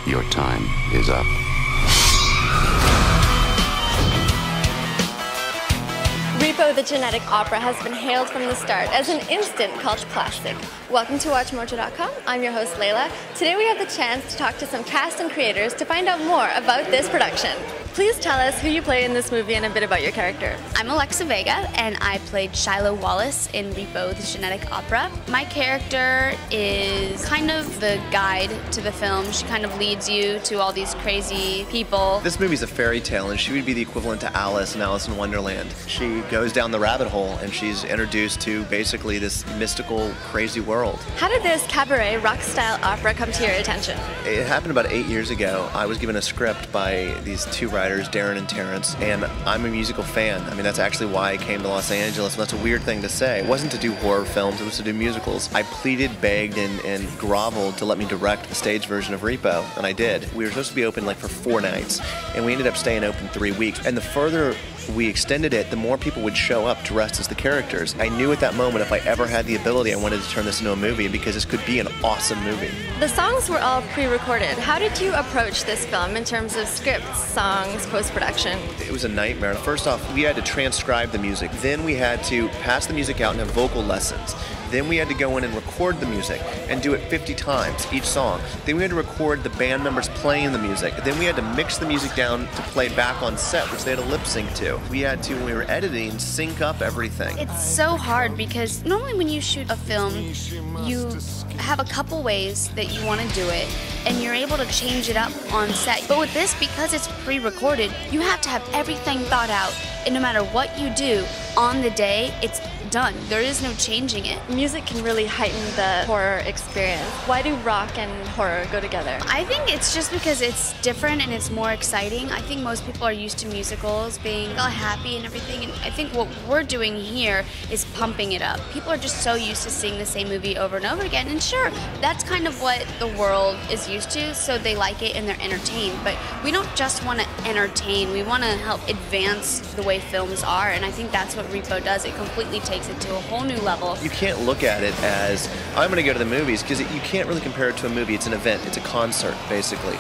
Your time is up. Repo, the genetic opera, has been hailed from the start as an instant cult classic. Welcome to WatchMojo.com. I'm your host, Layla. Today we have the chance to talk to some cast and creators to find out more about this production. Please tell us who you play in this movie and a bit about your character. I'm Alexa Vega, and I played Shiloh Wallace in Repo, the genetic opera. My character is kind of the guide to the film. She kind of leads you to all these crazy people. This movie's a fairy tale, and she would be the equivalent to Alice in Alice in Wonderland. She goes down the rabbit hole, and she's introduced to basically this mystical, crazy world. How did this cabaret rock-style opera come to your attention? It happened about 8 years ago. I was given a script by these two writers, Darren and Terrence, and I'm a musical fan. I mean, that's actually why I came to Los Angeles, and that's a weird thing to say. It wasn't to do horror films, it was to do musicals. I pleaded, begged, and groveled to let me direct the stage version of Repo, and I did. We were supposed to be open like for 4 nights, and we ended up staying open 3 weeks. And the further we extended it, the more people would show up dressed as the characters. I knew at that moment if I ever had the ability, I wanted to turn this into a movie because this could be an awesome movie. The songs were all pre-recorded. How did you approach this film in terms of scripts, songs, post-production? It was a nightmare. First off, we had to transcribe the music. Then we had to pass the music out and have vocal lessons. Then we had to go in and record the music and do it 50 times, each song. Then we had to record the band members playing the music. Then we had to mix the music down to play back on set, which they had to lip sync to. We had to, when we were editing, sync up everything. It's so hard because normally when you shoot a film, you have a couple ways that you want to do it, and you're able to change it up on set. But with this, because it's pre-recorded, you have to have everything thought out, and no matter what you do on the day, it's done. There is no changing it. Music can really heighten the horror experience. Why do rock and horror go together? I think it's just because it's different and it's more exciting. I think most people are used to musicals being all happy and everything, and I think what we're doing here is pumping it up. People are just so used to seeing the same movie over and over again, and sure, that's kind of what the world is used to, so they like it and they're entertained. But we don't just want to entertain, we want to help advance the way films are, and I think that's what Repo does. It completely takes it to a whole new level. You can't look at it as, I'm going to go to the movies, because you can't really compare it to a movie. It's an event. It's a concert, basically.